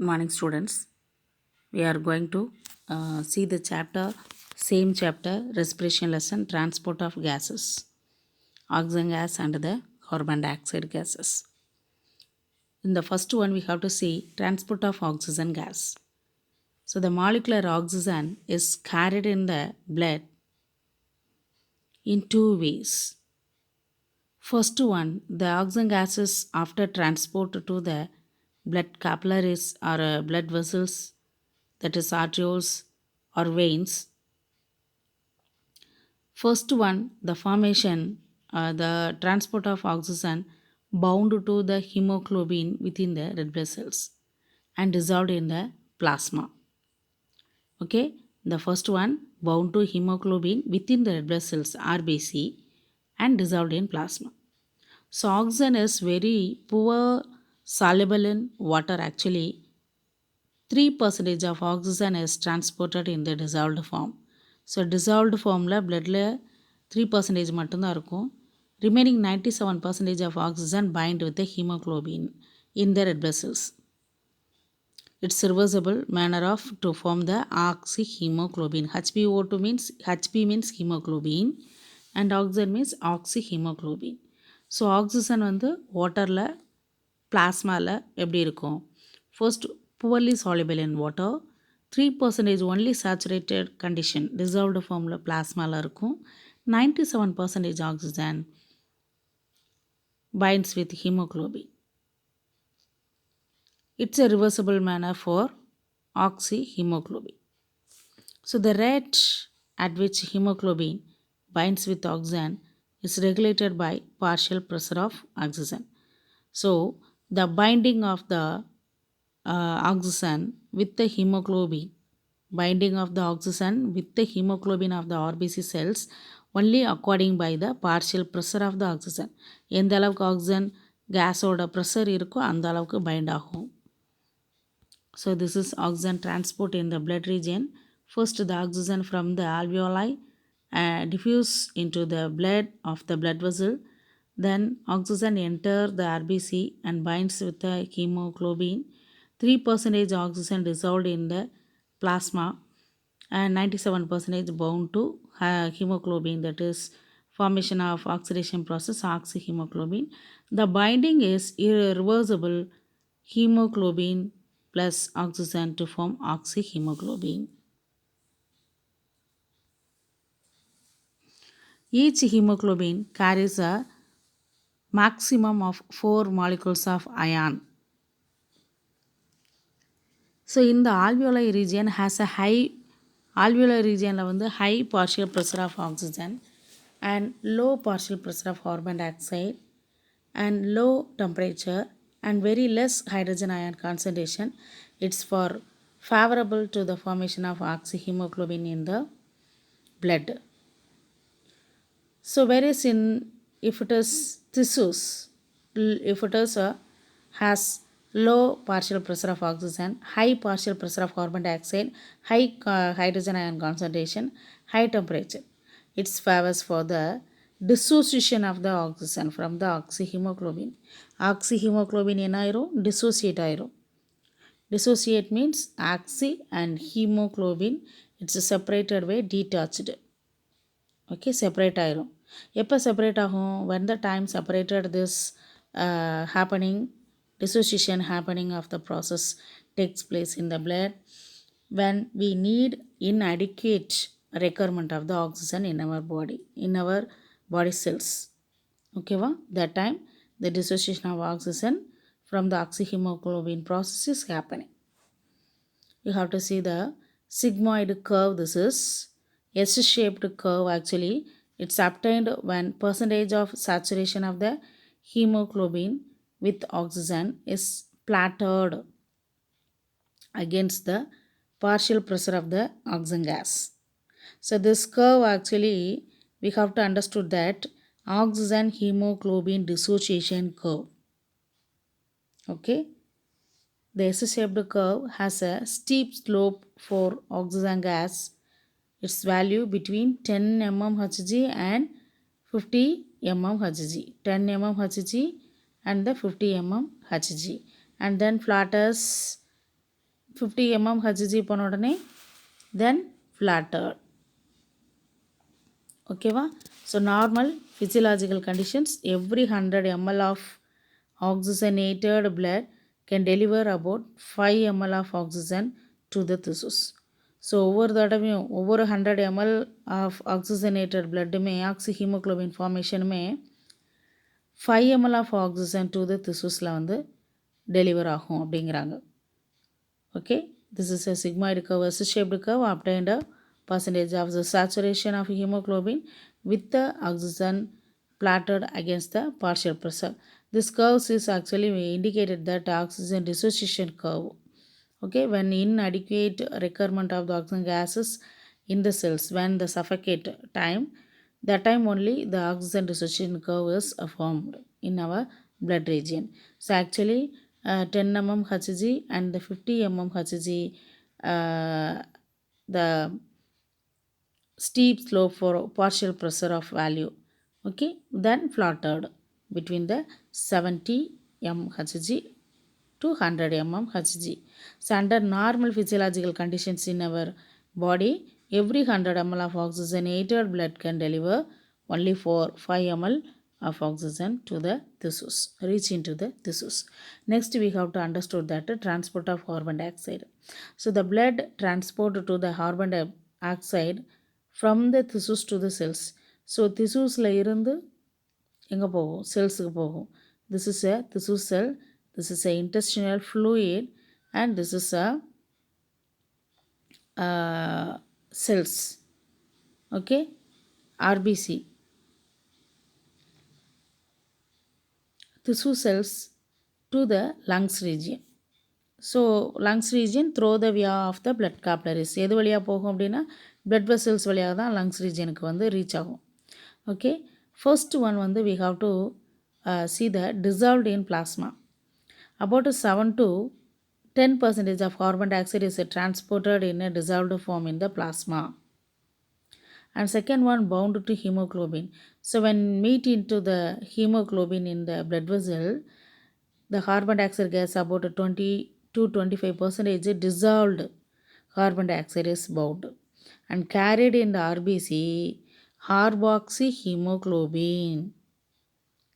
Morning, students. We are going to see the same chapter, respiration lesson, transport of gases, oxygen gas and the carbon dioxide gases. In the first one, we have to see transport of oxygen gas. So the molecular oxygen is carried in the blood in two ways. First one, the oxygen gases after transport to the blood capillaries or blood vessels, that is arterioles or veins. First one, the formation, the transport of oxygen bound to the hemoglobin within the red blood cells and dissolved in the plasma. Okay, the first one bound to hemoglobin within the red blood cells RBC and dissolved in plasma. So oxygen is very poor soluble in water actually. 3% of oxygen is transported in the dissolved form. So dissolved ஃபார்மில் பிளட்டில் 3% மட்டும்தான் இருக்கும். Remaining 97% of oxygen bind with the hemoglobin in the red blood cells. It's reversible manner of to form the oxyhemoglobin. HbO2 means Hb means hemoglobin and oxygen means oxyhemoglobin. So oxygen வந்து வாட்டரில் பிளாஸ்மாவில் எப்படி இருக்கும்? First poorly soluble in water, 3% only saturated condition dissolved formula plasmaல இருக்கும். 97% oxygen binds with hemoglobin. It's a reversible manner for oxyhemoglobin. So the rate at which hemoglobin binds with oxygen is regulated by partial pressure of oxygen. So the binding of the oxygen with the hemoglobin, binding of the oxygen with the hemoglobin of the RBC cells only according by the partial pressure of the oxygen. எந்த அளவுக்கு oxygen கேஸோட pressure இருக்கோ அந்த அளவுக்கு find ஆகும். So this is oxygen transport in the blood region. First the oxygen from the alveoli diffuse into the blood of the blood vessel. Then oxygen enter the RBC and binds with the hemoglobin. 3% oxygen dissolved in the plasma and 97% bound to hemoglobin, that is formation of oxidation process oxyhemoglobin. The binding is irreversible hemoglobin plus oxygen to form oxyhemoglobin. Each hemoglobin carries a maximum of 4 molecules of ion. So in the alveolar region has a high alveolar region வந்து high partial pressure of oxygen and low partial pressure of carbon dioxide and low temperature and very less hydrogen ion concentration. It's for favorable to the formation of oxyhemoglobin in the blood. So whereas in if it is tissues, if it is has low partial pressure of oxygen, high partial pressure of carbon dioxide, high hydrogen ion concentration, high temperature, it favors for the dissociation of the oxygen from the oxyhemoglobin. Oxyhemoglobin என்ன ஆயிரும்? Dissociate ஆயிரும். Dissociate means oxy and hemoglobin, it's separated by detached. Okay, separate ஆயிரும். எப்போ separate ஆகும்? when the time separated this happening, dissociation happening of the process takes place in the blood when we need inadequate requirement of the oxygen in our body cells. Okay va? That time the dissociation of oxygen from the oxyhemoglobin process is happening. You have to see the sigmoid curve. This is S-shaped curve actually. It's obtained when percentage of saturation of the hemoglobin with oxygen is platted against the partial pressure of the oxygen gas. So this curve actually we have to understood that oxygen hemoglobin dissociation curve. Okay. The S-shaped curve has a steep slope for oxygen gas. Its value between 10 mmHg and 50 mmHg. 10 mmHg and the 50 mmHg. And then flatters 50 mm Hg போன உடனே then flattered. ஓகேவா? So normal physiological conditions every 100 ml of oxygenated blood can deliver about 5 ml of oxygen to the tissues. So ஒவ்வொரு தடவையும் ஒவ்வொரு 100 ml of oxygenated பிளட்டுமே oxyhaemoglobin ஃபார்மேஷனுமே 5 ml of oxygen to the திசூஸில் வந்து டெலிவர் ஆகும் அப்படிங்கிறாங்க. Okay, this is a sigmoid curve, S-shaped curve obtained a percentage of the saturation of hemoglobin with the oxygen plotted against the partial pressure. This curve is actually indicated that oxygen dissociation curve. Okay, when inadequate requirement of the oxygen gases in the cells, when the suffocate time, that time only the oxygen dissociation curve is formed in our blood region. So actually 10 mm Hg and the 50 mm Hg, the steep slope for partial pressure of value, okay, then plotted between the 70 mHg to 100 mmHg. So under normal physiological conditions in our body, every 100 ml of oxygenated blood can deliver only for 5 ml of oxygen to the tissues, reach into the tissues. Next we have to understand that transport of carbon dioxide. So the blood transport to the carbon dioxide from the tissues to the cells. So tissuesல இருந்து எங்கே போகும்? செல்ஸுக்கு போகும். This is a tissue cell, this is a intestinal fluid and this is a cells. Okay, RBC. Tissue cells to the lungs region. So lungs region through the via of the blood காப்லரிஸ். எது வழியாக போகும் அப்படின்னா blood vessels வழியாக தான் lungs ரீஜியனுக்கு வந்து reach ஆகும். Okay, first one வந்து we have to see the dissolved in plasma. About 7 to 10% of carbon dioxide is transported in a dissolved form in the plasma. And second one bound to hemoglobin. So when meet into the hemoglobin in the blood vessel, the carbon dioxide gas about 20 to 25% dissolved carbon dioxide is bound and carried in the RBC carboxyhemoglobin.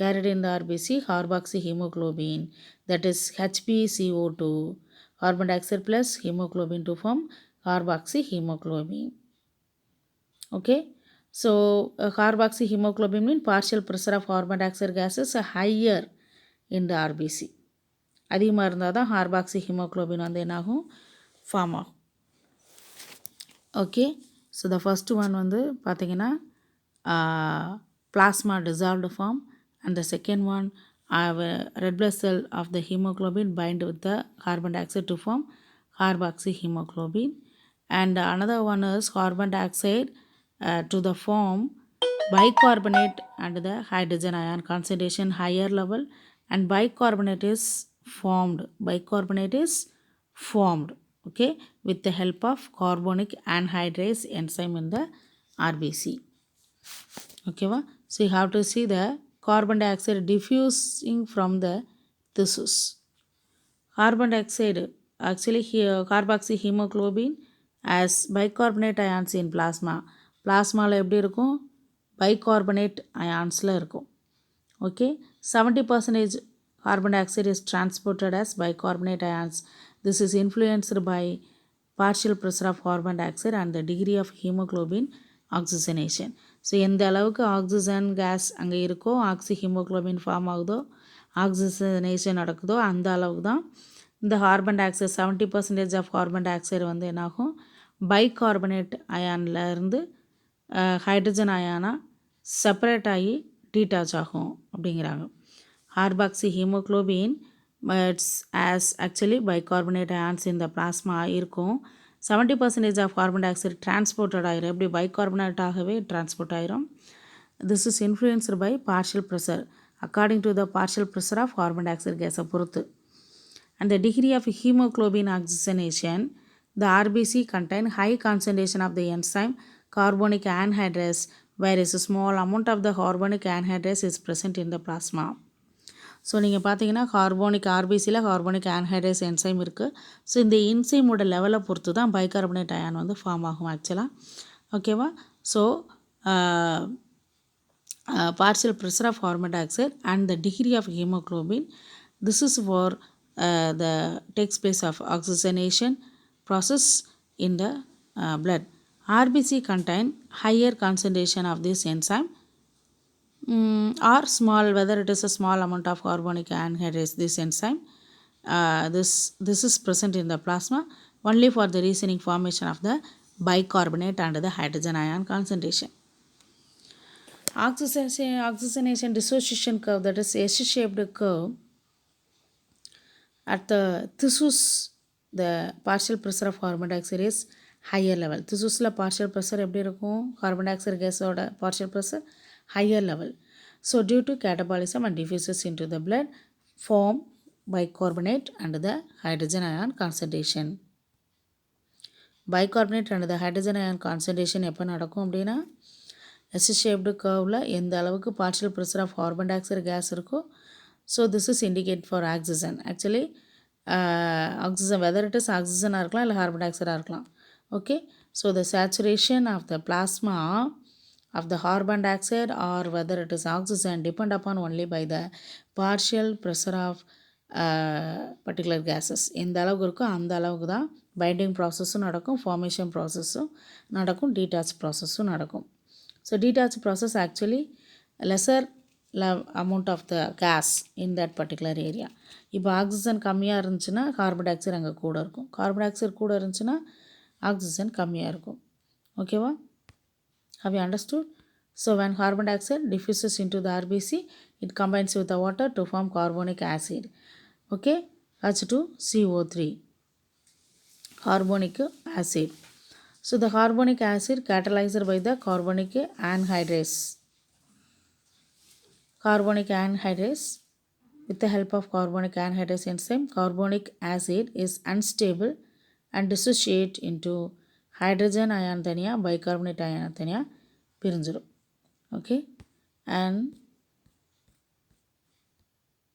Carried in the RBC carboxyhemoglobin, that is HbCO2, carbon dioxide plus hemoglobin to form carboxyhemoglobin. Okay, so carboxyhemoglobin means partial pressure of carbon dioxide gas is higher in the RBC. அதிகமாக இருந்தால் தான் கார்பாக்சிஹீமோக்ளோபின் வந்து என்னாகும்? Form ஆகும். Okay, so the first one வந்து பார்த்திங்கன்னா plasma dissolved form, and the second one red blood cell of the hemoglobin bind with the carbon dioxide to form carboxyhemoglobin, and another one is carbon dioxide to the form bicarbonate and the hydrogen ion concentration higher level, and bicarbonate is formed. Bicarbonate is formed, okay, with the help of carbonic anhydrase enzyme in the RBC. Okay, so you have to see the carbon dioxide diffusing from the tissues. Carbon dioxide actually here carboxyhemoglobin as bicarbonate ions in plasma. Plasmaல எப்படி இருக்கும்? Bicarbonate ionsல இருக்கும். Okay, 70% carbon dioxide is transported as bicarbonate ions. This is influenced by partial pressure of carbon dioxide and the degree of hemoglobin oxygenation. So எந்த அளவுக்கு oxygen case அங்கே இருக்கோ, ஆக்சிஹீமோக்ளோபின் form ஆகுதோ, oxygenation நடக்குதோ அந்த அளவுக்கு தான் இந்த carbon dioxide 70% of carbon dioxide வந்து என்னாகும்? பைகார்பனேட் அயானில் இருந்து ஹைட்ரஜன் அயானாக செப்பரேட் ஆகி டீட்டாச் ஆகும் அப்படிங்கிறாங்க. Carboxyhaemoglobin it's as actually bicarbonate ions இந்த பிளாஸ்மா இருக்கும். 70% of carbon dioxide transported ஆகிரும். எப்படி? பைகார்பனேட்டாகவே டிரான்ஸ்போர்ட் ஆகிரும். This is influenced by partial pressure according to the partial pressure of carbon dioxide கேஸை பொறுத்து. And the degree of hemoglobin oxygenation, the RBC contain high concentration of the enzyme carbonic anhydrase, whereas a small amount of the carbonic anhydrase is present in the plasma. So நீங்கள் பார்த்தீங்கன்னா carbonic ஆர்பிசியில் carbonic anhydrase enzyme இருக்குது. So இந்த என்சைமோட லெவலை பொறுத்து தான் bicarbonate ion வந்து form ஆகும் ஆக்சுவலாக. ஓகேவா? So partial pressure of carbon dioxide and the degree of hemoglobin. This is for the takes place of oxygenation process in the blood. RBC contain higher concentration of this enzyme or small, whether it is a small amount of carbonic anhydrase, this enzyme. This is present in the plasma only for the reasoning formation of the bicarbonate and the hydrogen ion concentration. Oxygenation dissociation curve, that is S-shaped curve. At the tissues, the partial pressure of carbon dioxide is higher level. Tissuesல partial pressure எப்படி இருக்கும்? Carbon dioxide gasோட partial pressure higher level. So due to catabolism and diffuses into the blood, form bicarbonate and the hydrogen ion concentration. Bicarbonate and the hydrogen ion concentration எப்போ நடக்கும் அப்படின்னா S-shaped curveல எந்த அளவுக்கு partial pressure of carbon dioxide gas இருக்கோ, so this is indicate for oxygen. Actually oxygen, whether it is oxygen இருக்கலாம் இல்லை carbon dioxide இருக்கலாம். Okay, so the saturation of the plasma of the carbon dioxide or whether it is oxygen depend upon only by the partial pressure of particular gases. எந்த அளவுக்கு இருக்கோ அந்த அளவுக்கு தான் binding ப்ராசஸும் நடக்கும், ஃபார்மேஷன் ப்ராசஸும் நடக்கும், டீடாச் ப்ராசஸும் நடக்கும். So detach process actually lesser amount of the gas in that particular area. இப்போ ஆக்சிஜன் கம்மியாக இருந்துச்சுன்னா கார்பன் டை ஆக்சைடு அங்கே கூட இருக்கும், கார்பன் டை ஆக்சைடு கூட இருந்துச்சுன்னா ஆக்சிஜன் கம்மியாக இருக்கும். ஓகேவா? Have you understood? So when carbon dioxide diffuses into the RBC, it combines with the water to form carbonic acid. Okay, H2CO3, carbonic acid. So the carbonic acid catalyzed by the carbonic anhydrase. Carbonic anhydrase, with the help of carbonic anhydrase enzyme, carbonic acid is unstable and dissociate into hydrogen ion தனியாக bicarbonate ion தனியாக பிரிஞ்சிடும். Okay, and